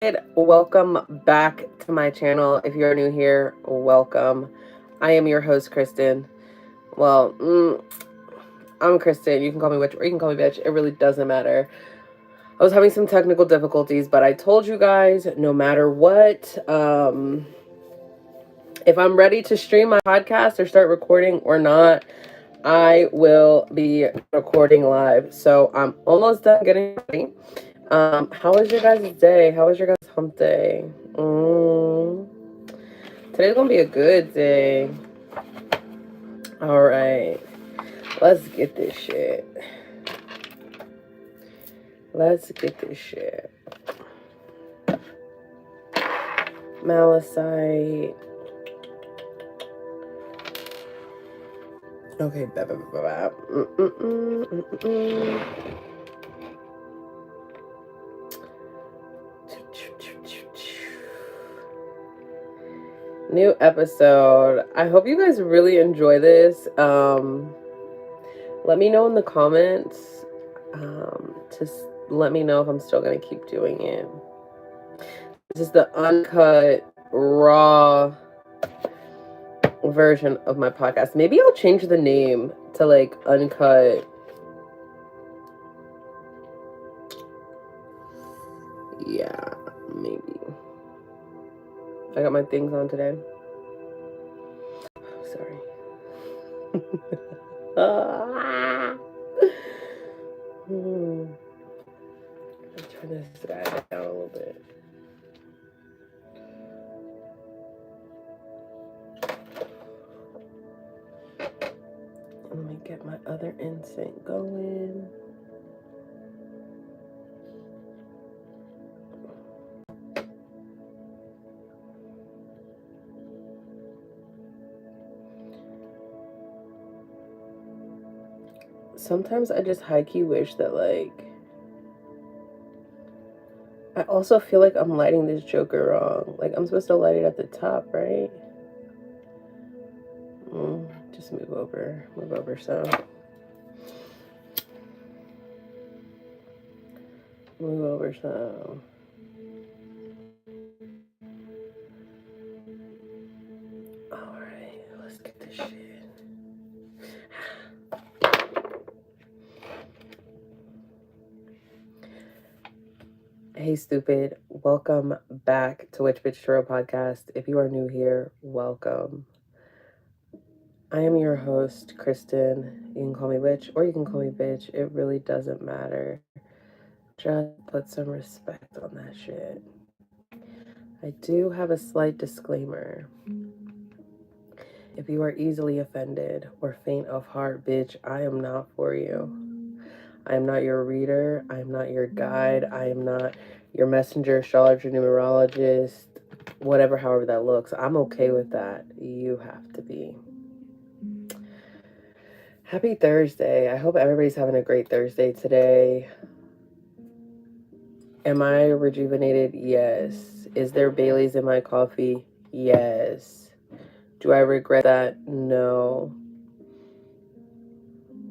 Welcome back to my channel. If you are new here, welcome. I am your host, Kristen. Well, I'm Kristen. You can call me witch or you can call me bitch. It really doesn't matter. I was having some technical difficulties, but I told you guys no matter what, if I'm ready to stream my podcast or start recording or not, I will be recording live. So I'm almost done getting ready. How was your guys' day? How was your guys' hump day? Today's gonna be a good day. All right, let's get this shit. Let's get this shit. Malacite. Okay, New episode. I hope you guys really enjoy this. Let me know in the comments. Just let me know if I'm still gonna keep doing it. This is the uncut, raw version of my podcast. Maybe I'll change the name to like Uncut. Yeah, maybe. I got my things on today. Sorry. Let's turn this guy down a little bit. Let me get my other incense going. Sometimes I just high-key wish that, like, I also feel like I'm lighting this joker wrong. Like, I'm supposed to light it at the top, right? Just move over some. Move over some. Alright, let's get this shit. Hey stupid, welcome back to Witch Bitch Tarot Podcast. If you are new here, welcome. I am your host, Kristen. You can call me witch or you can call me bitch. It really doesn't matter. Just put some respect on that shit. I do have a slight disclaimer. If you are easily offended or faint of heart, bitch, I am not for you. I am not your reader. I am not your guide. I am not your messenger, astrologer, numerologist, whatever, however that looks. I'm okay with that. You have to be. Happy Thursday. I hope everybody's having a great Thursday today. Am I rejuvenated? Yes. Is there Bailey's in my coffee? Yes. Do I regret that? No.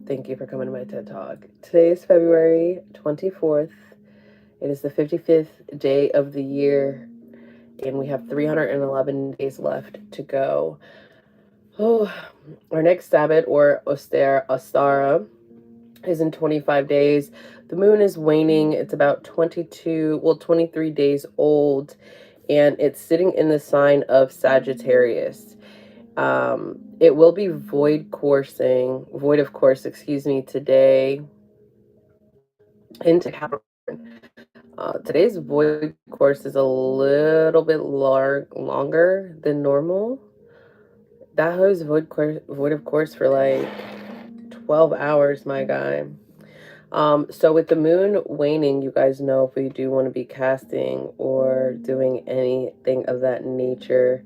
Thank you for coming to my TED Talk. Today is February 24th. It is the 55th day of the year, and we have 311 days left to go. Oh, our next Sabbath, or Ostara, is in 25 days. The moon is waning. It's about 23 days old, and it's sitting in the sign of Sagittarius. It will be void of course, today into Capricorn. Today's void course is a little bit longer than normal. That holds void of course for like 12 hours, my guy. So with the moon waning, you guys know if we do want to be casting or doing anything of that nature.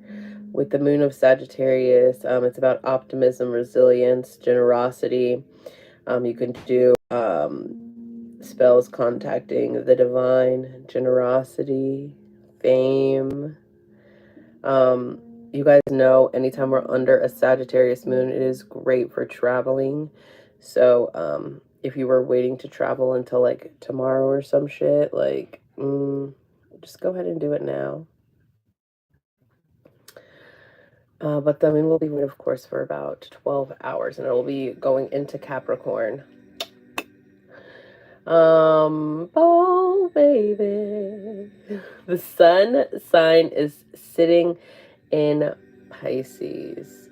With the moon of Sagittarius, it's about optimism, resilience, generosity. You can do spells contacting the divine, generosity, fame. You guys know anytime we're under a Sagittarius moon, it is great for traveling. So if you were waiting to travel until like tomorrow or some shit, like just go ahead and do it now. But the moon will be red, of course, for about 12 hours, and it will be going into Capricorn. Oh, baby. The sun sign is sitting in Pisces.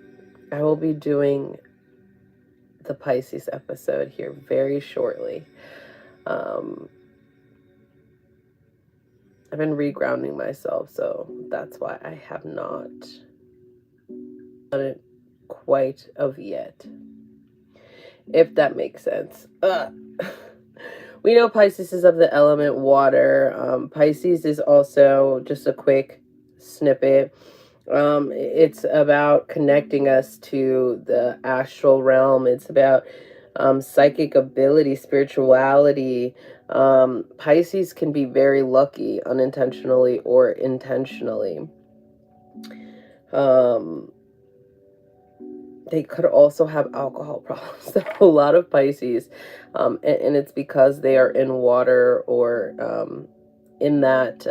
I will be doing the Pisces episode here very shortly. I've been regrounding myself, so that's why I have not done it quite of yet, if that makes sense. We know Pisces is of the element water. Pisces is also, just a quick snippet, it's about connecting us to the astral realm. It's about psychic ability, spirituality. Pisces can be very lucky, unintentionally or intentionally. They could also have alcohol problems. A lot of Pisces, and it's because they are in water, or in that,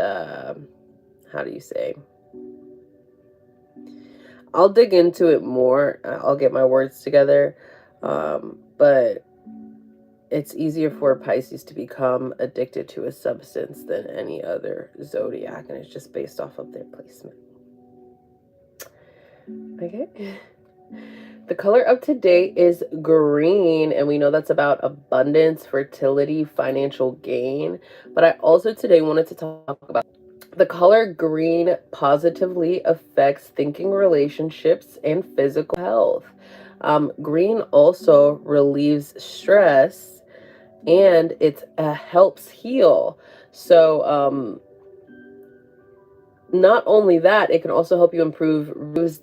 how do you say? I'll dig into it more. I'll get my words together. But it's easier for Pisces to become addicted to a substance than any other zodiac, and it's just based off of their placement. Okay. The color of today is green, and we know that's about abundance, fertility, financial gain. But I also today wanted to talk about the color green positively affects thinking, relationships, and physical health. Green also relieves stress, and it helps heal. So, not only that, it can also help you improve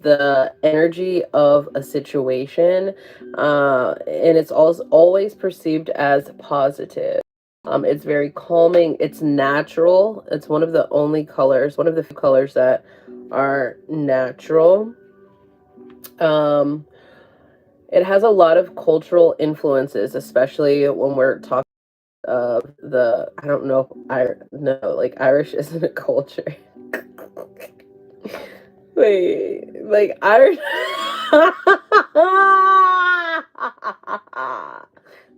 the energy of a situation, and it's also always perceived as positive. It's very calming. It's natural. It's one of the only colors, one of the few colors that are natural. It has a lot of cultural influences, especially when we're talking of the, I don't know if no, like Irish isn't a culture. Wait, like Irish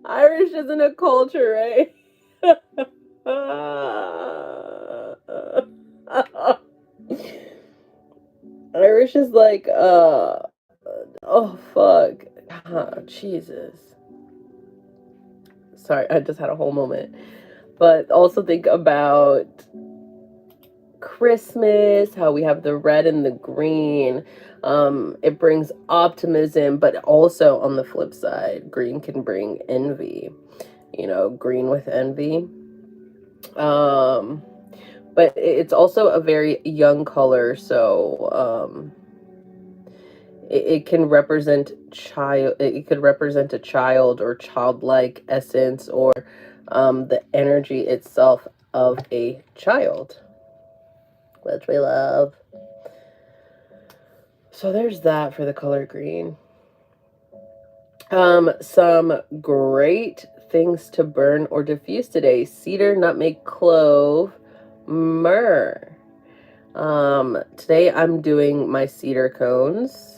Irish isn't a culture, right? Irish is like, oh fuck. Jesus. Sorry, I just had a whole moment. But also think about Christmas, how we have the red and the green. It brings optimism, but also on the flip side, green can bring envy. Green with envy. But it's also a very young color, so it can represent child. It could represent a child or childlike essence, or the energy itself of a child, which we love. So there's that for the color green. Some great things to burn or diffuse today: cedar, nutmeg, clove, myrrh. Today I'm doing my cedar cones.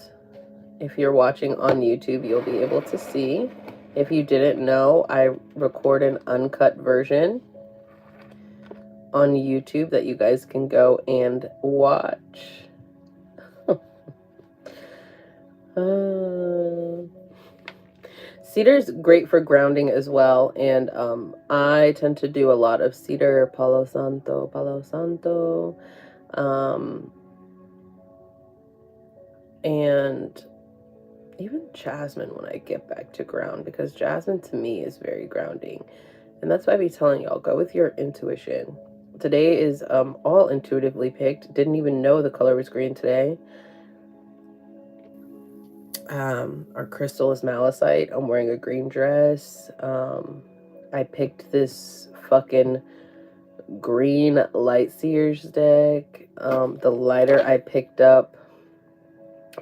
If you're watching on YouTube, you'll be able to see. If you didn't know, I record an uncut version on YouTube that you guys can go and watch. Cedar's great for grounding as well, and I tend to do a lot of cedar, Palo Santo, and even jasmine when I get back to ground, because jasmine to me is very grounding, and that's why I be telling y'all, go with your intuition. Today is all intuitively picked. Didn't even know the color was green today. Our crystal is malacite. I'm wearing a green dress. I picked this fucking green light seers deck. The lighter I picked up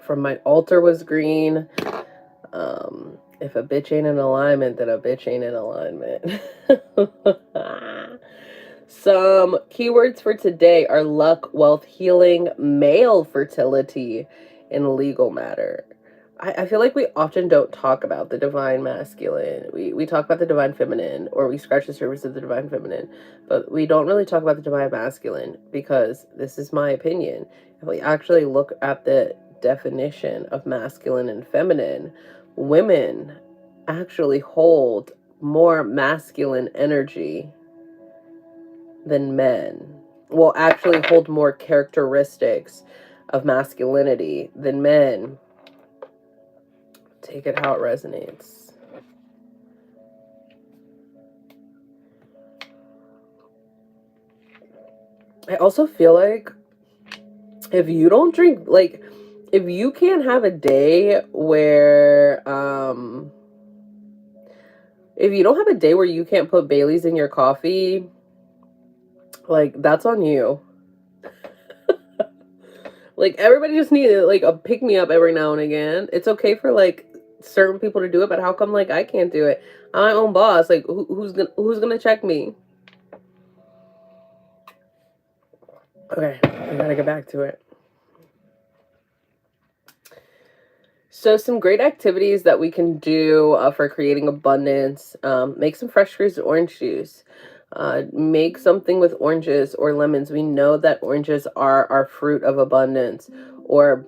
from my altar was green. If a bitch ain't in alignment, then a bitch ain't in alignment. Some keywords for today are luck, wealth, healing, male fertility, and legal matter. I feel like we often don't talk about the divine masculine. We talk about the divine feminine, or we scratch the surface of the divine feminine, but we don't really talk about the divine masculine, because this is my opinion. If we actually look at the definition of masculine and feminine, women actually hold more masculine energy than men. Will actually hold more characteristics of masculinity than men. Take it how it resonates. I also feel like if you don't drink, like, if you can't have a day where, if you don't have a day where you can't put Bailey's in your coffee, like, that's on you. Like, everybody just needs, like, a pick-me-up every now and again. It's okay for, like, certain people to do it, but how come, like, I can't do it? I'm my own boss. Like, who's gonna check me? Okay, I gotta get back to it. So some great activities that we can do for creating abundance. Make some fresh squeezed orange juice. Make something with oranges or lemons. We know that oranges are our fruit of abundance, or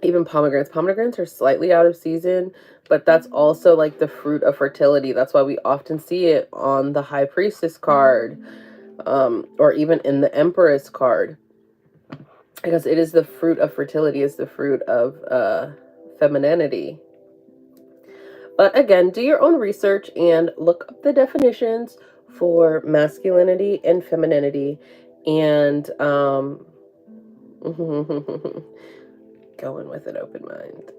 even pomegranates. Pomegranates are slightly out of season, but that's also like the fruit of fertility. That's why we often see it on the High Priestess card, or even in the Empress card, because it is the fruit of fertility, is the fruit of femininity. But again, do your own research and look up the definitions for masculinity and femininity, and going with an open mind.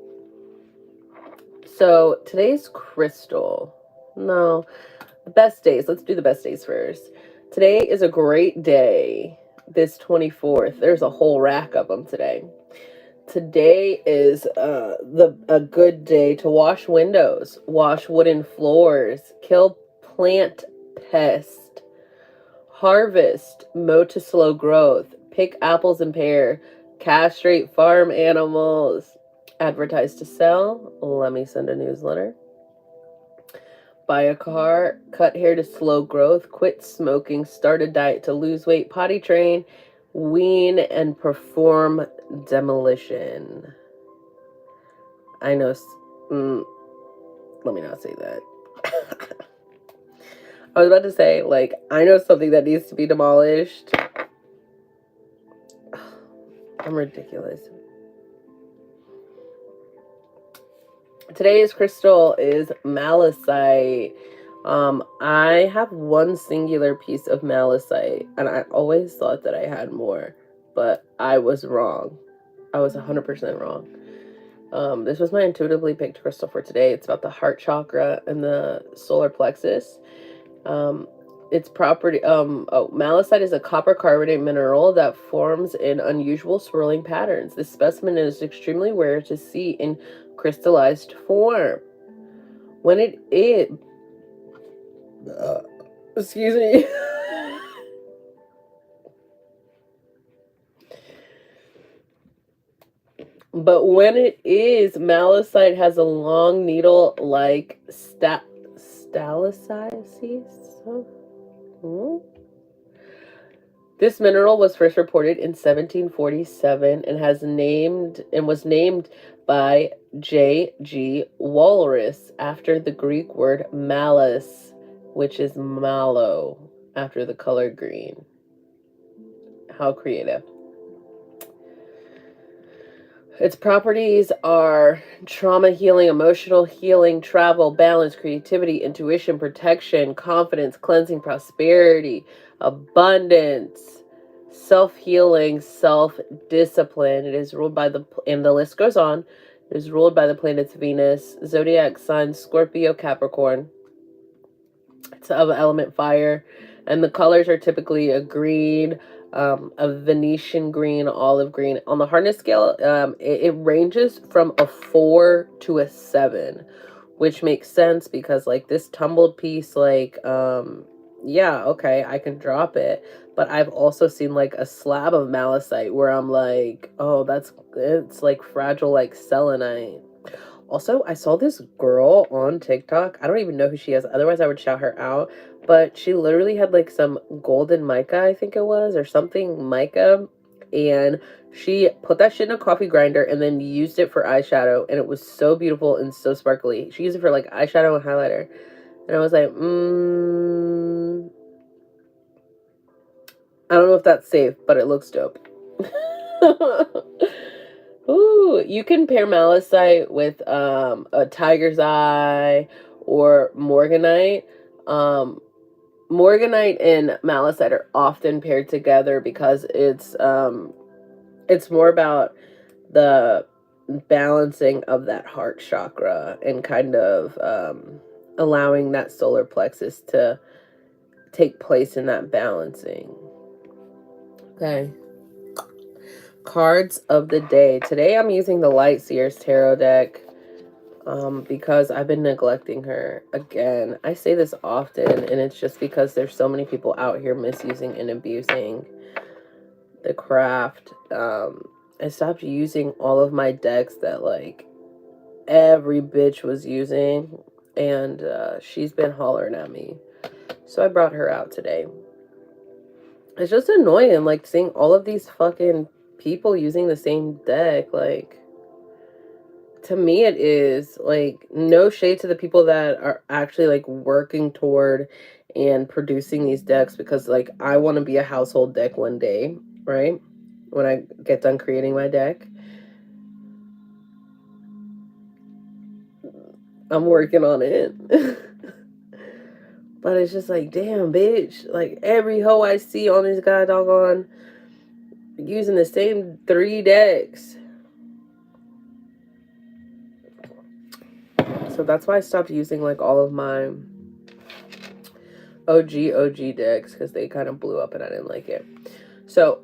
So today's crystal. No, the best days. Let's do the best days first. Today is a great day. This 24th. There's a whole rack of them today. Today is a good day to wash windows, wash wooden floors, kill plant pest, harvest, mow to slow growth, pick apples and pear, castrate farm animals, advertise to sell, let me send a newsletter, buy a car, cut hair to slow growth, quit smoking, start a diet to lose weight, potty train, wean, and perform demolition. I know, let me not say that. I was about to say, like, I know something that needs to be demolished. I'm ridiculous. Today's crystal is malacite. I have one singular piece of malacite, and I always thought that I had more, but I was wrong. I was 100% wrong. This was my intuitively picked crystal for today. It's about the heart chakra and the solar plexus. Its property, malacite is a copper carbonate mineral that forms in unusual swirling patterns. This specimen is extremely rare to see in crystallized form. When it is, excuse me. But when it is, malacite has a long needle like stalactites. This mineral was first reported in 1747 and was named by J.G. Walrus after the Greek word malus, which is mallow, after the color green. How creative. Its properties are trauma healing, emotional healing, travel, balance, creativity, intuition, protection, confidence, cleansing, prosperity, abundance, self-healing, self-discipline. It is ruled by and the list goes on. It is ruled by the planets Venus, zodiac signs Scorpio, Capricorn. It's of element fire, and the colors are typically a green, a Venetian green, olive green. On the hardness scale, it ranges from a 4 to a 7, which makes sense because, like, this tumbled piece, like, yeah, okay, I can drop it. But I've also seen like a slab of malachite where I'm like, oh, it's like fragile like selenite. Also, I saw this girl on TikTok. I don't even know who she is. Otherwise, I would shout her out. But she literally had like some golden mica, I think it was, or something mica. And she put that shit in a coffee grinder and then used it for eyeshadow. And it was so beautiful and so sparkly. She used it for like eyeshadow and highlighter. And I was like, I don't know if that's safe, but it looks dope. Ooh, you can pair malachite with a tiger's eye or morganite. Um, Morganite and malachite are often paired together because it's more about the balancing of that heart chakra and kind of allowing that solar plexus to take place in that balancing. Okay. Cards of the day. Today I'm using the Light Seers Tarot deck because I've been neglecting her. Again, I say this often, and it's just because there's so many people out here misusing and abusing the craft. I stopped using all of my decks that like every bitch was using, and she's been hollering at me. So I brought her out today. It's just annoying, like, seeing all of these fucking people using the same deck. Like, to me, it is, like, no shade to the people that are actually, like, working toward and producing these decks, because, like, I want to be a household deck one day, right? When I get done creating my deck. I'm working on it. But it's just like, damn, bitch. Like, every hoe I see on this guy doggone using the same 3 decks. So that's why I stopped using, like, all of my OG decks, because they kind of blew up and I didn't like it. So,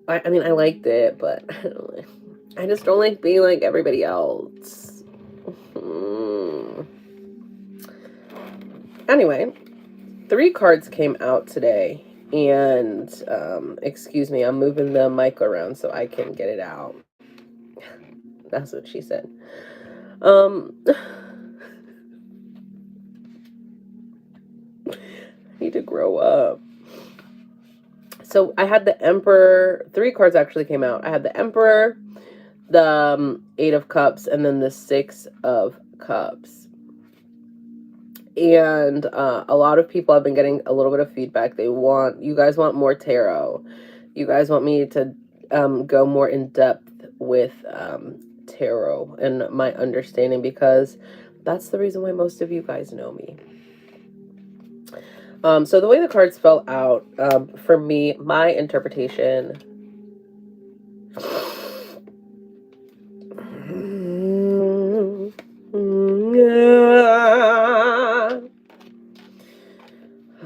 I mean, I liked it, but I just don't like being like everybody else. Anyway, 3 cards came out today, and excuse me, I'm moving the mic around so I can get it out. That's what she said. I need to grow up. So I had the Emperor. 3 cards actually came out. I had the Emperor, the 8 of Cups, and then the 6 of Cups. And a lot of people have been getting a little bit of feedback. You guys want more tarot. You guys want me to go more in depth with tarot and my understanding, because that's the reason why most of you guys know me. So the way the cards fell out, for me, my interpretation.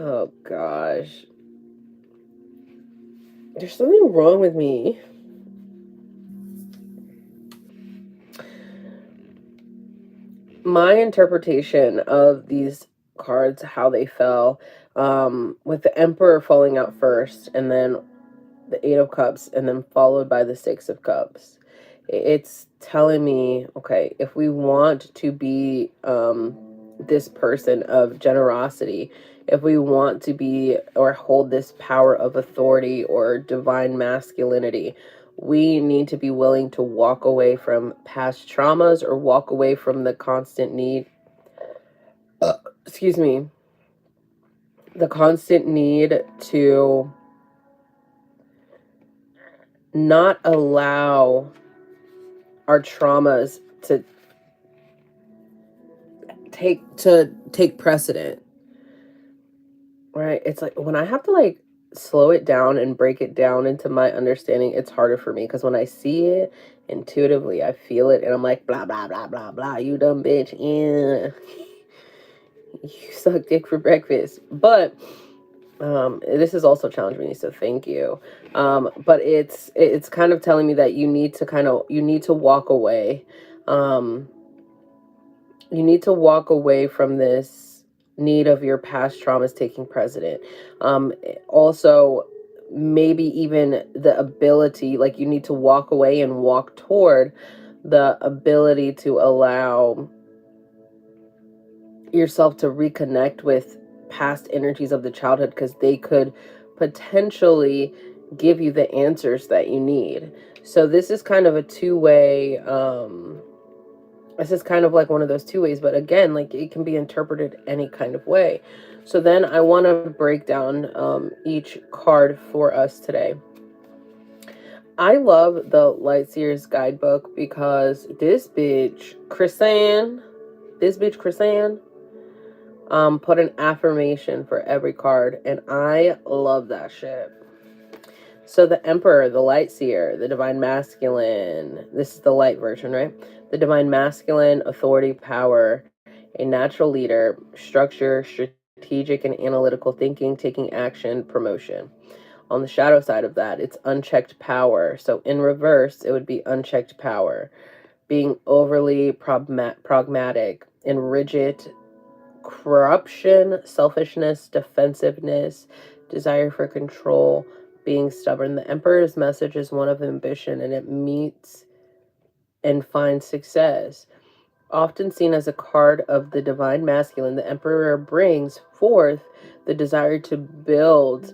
Oh gosh. There's something wrong with me. My interpretation of these cards, how they fell, with the Emperor falling out first, and then the 8 of Cups, and then followed by the 6 of Cups. It's telling me, okay, if we want to be this person of generosity, if we want to be or hold this power of authority or divine masculinity, we need to be willing to walk away from past traumas or walk away from the constant need, excuse me, the constant need to not allow our traumas to take precedent, right? It's like when I have to like slow it down and break it down into my understanding, it's harder for me, because when I see it intuitively, I feel it, and I'm like, blah blah blah blah blah, you dumb bitch, yeah, you suck dick for breakfast. But this is also challenging me, so thank you. But it's kind of telling me that you need to walk away. You need to walk away from this need of your past traumas taking precedent. Also, maybe even the ability, like you need to walk away and walk toward the ability to allow yourself to reconnect with past energies of the childhood, because they could potentially give you the answers that you need. So this is kind of a two-way, this is kind of like one of those two ways, but again, like it can be interpreted any kind of way. So then I want to break down each card for us today. I love the Lightseer's guidebook because this bitch Chrisanne put an affirmation for every card, and I love that shit. So the Emperor, the Light Seer, the Divine Masculine, this is the light version, right? The Divine Masculine, authority, power, a natural leader, structure, strategic and analytical thinking, taking action, promotion. On the shadow side of that, it's unchecked power. So in reverse, it would be unchecked power, being overly pragmatic and rigid, corruption, selfishness, defensiveness, desire for control, being stubborn. The Emperor's message is one of ambition, and it meets and finds success. Often seen as a card of the Divine Masculine, the Emperor brings forth the desire to build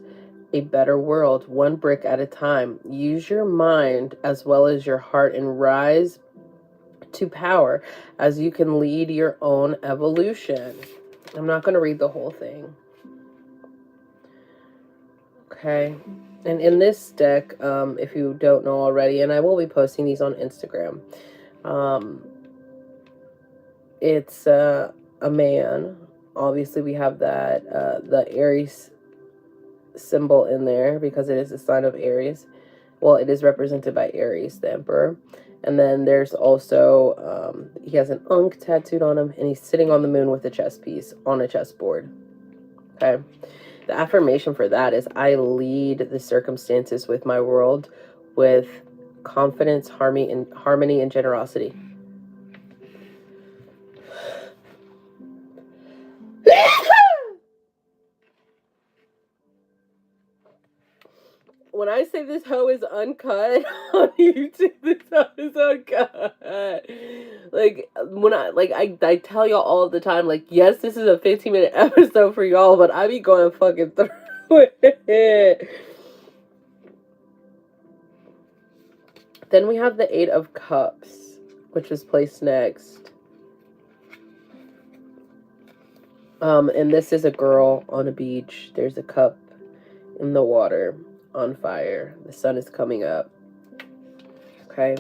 a better world, one brick at a time. Use your mind as well as your heart and rise to power as you can lead your own evolution. I'm not going to read the whole thing. Okay. And in this deck, if you don't know already, and I will be posting these on Instagram, it's a man. Obviously, we have that, the Aries symbol in there because it is a sign of Aries. Well, it is represented by Aries, the Emperor. And then there's also, he has an Ankh tattooed on him, and he's sitting on the moon with a chess piece on a chessboard. Okay. The affirmation for that is, I lead the circumstances with my world with confidence, harmony, and generosity. When I say this hoe is uncut on YouTube, this hoe is uncut. Like, when I tell y'all all the time, like, yes, this is a 15-minute episode for y'all, but I be going fucking through it. Then we have the Eight of Cups, which is placed next. And this is a girl on a beach. There's a cup in the water, on fire. The sun is coming up. Okay.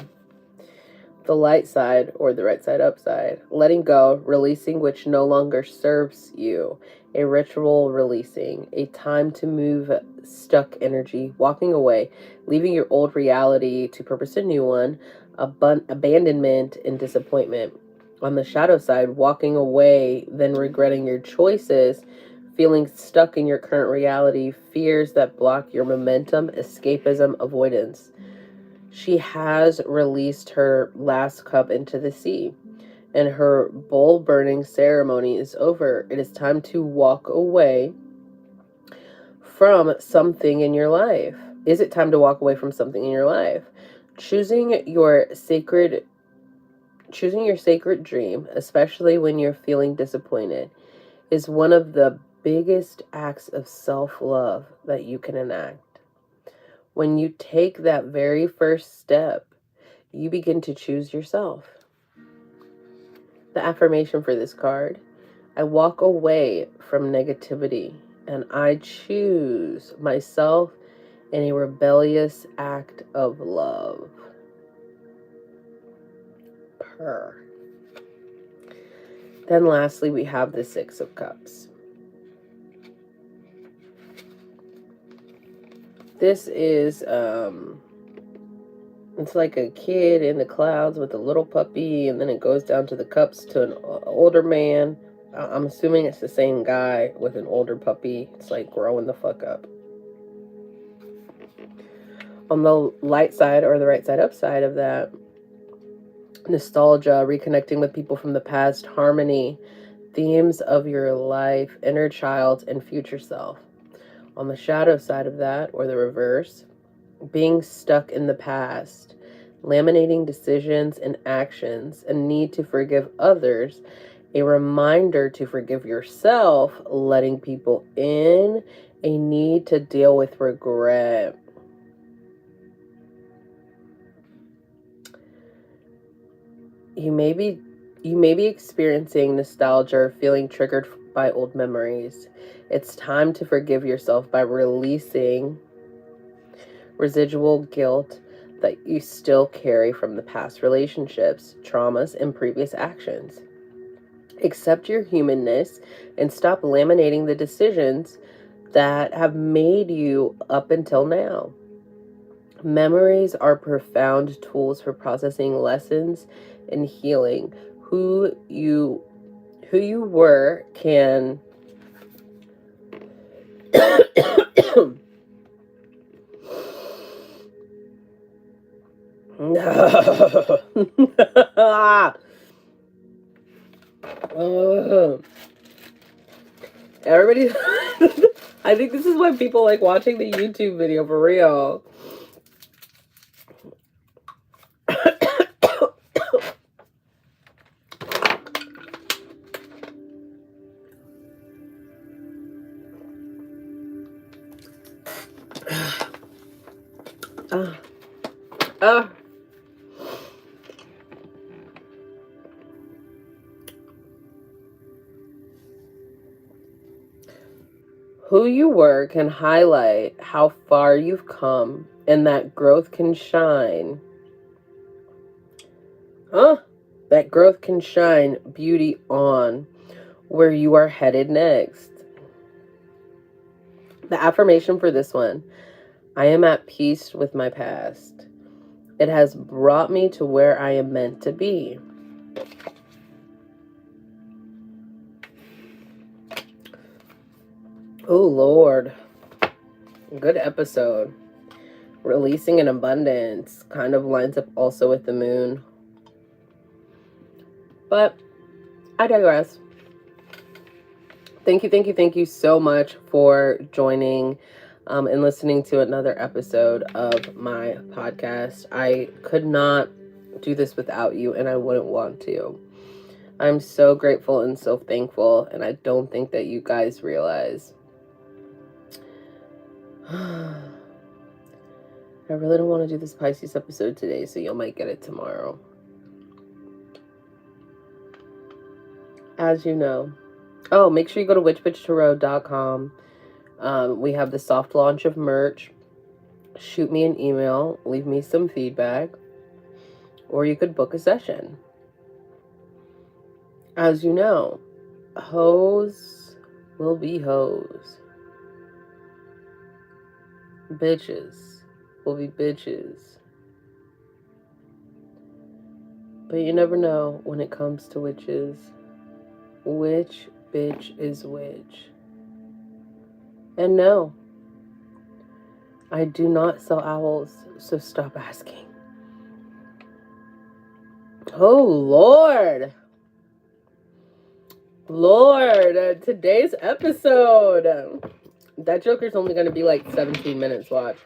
The light side, or the right side upside. Letting go, releasing which no longer serves you. A ritual releasing. A time to move stuck energy. Walking away. Leaving your old reality to purpose a new one. Abandonment and disappointment. On the shadow side, walking away, then regretting your choices. Feeling stuck in your current reality. Fears that block your momentum. Escapism, avoidance. She has released her last cup into the sea, and her bowl burning ceremony is over. It is time to walk away from something in your life. Is it time to walk away from something in your life? Choosing your sacred dream, especially when you're feeling disappointed, is one of the biggest acts of self-love that you can enact. When you take that very first step, you begin to choose yourself. The affirmation for this card: I walk away from negativity and I choose myself in a rebellious act of love. Purr. Then lastly, we have the Six of Cups. This is, it's like a kid in the clouds with a little puppy, and then it goes down to the cups to an older man. I'm assuming it's the same guy with an older puppy. It's like growing the fuck up. On the light side, or the right side upside of that, nostalgia, reconnecting with people from the past, harmony, themes of your life, inner child, and future self. On the shadow side of that, or the reverse, being stuck in the past, laminating decisions and actions, a need to forgive others, a reminder to forgive yourself, letting people in, a need to deal with regret. You may be experiencing nostalgia or feeling triggered by old memories. It's time to forgive yourself by releasing residual guilt that you still carry from the past relationships, traumas, and previous actions. Accept your humanness and stop laminating the decisions that have made you up until now. Memories are profound tools for processing lessons and healing. Who you were can Everybody I think this is why people like watching the YouTube video, for real. Who you were can highlight how far you've come, and that growth can shine. That growth can shine beauty on where you are headed next. The affirmation for this one: I am at peace with my past. It has brought me to where I am meant to be. Oh, Lord. Good episode. Releasing in abundance kind of lines up also with the moon. But I digress. Thank you so much for joining and listening to another episode of my podcast. I could not do this without you, and I wouldn't want to. I'm so grateful and so thankful, and I don't think that you guys realize. I really don't want to do this Pisces episode today, so you might get it tomorrow. As you know. Oh, make sure you go to witchbitchtarot.com. We have the soft launch of merch. Shoot me an email. Leave me some feedback. Or you could book a session. As you know, hoes will be hoes. Bitches will be bitches. But you never know when it comes to witches. Which bitch is which? And no, I do not sell owls, so stop asking. Oh, Lord. Today's episode. That Joker's only going to be like 17 minutes. Watch.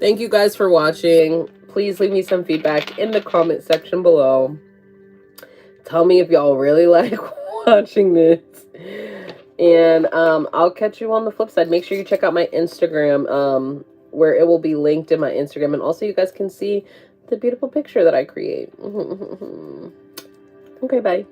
Thank you guys for watching. Please leave me some feedback in the comment section below. Tell me if y'all really like watching this. And I'll catch you on the flip side. Make sure you check out my Instagram, where it will be linked in my Instagram. And also you guys can see the beautiful picture that I create. Okay, bye.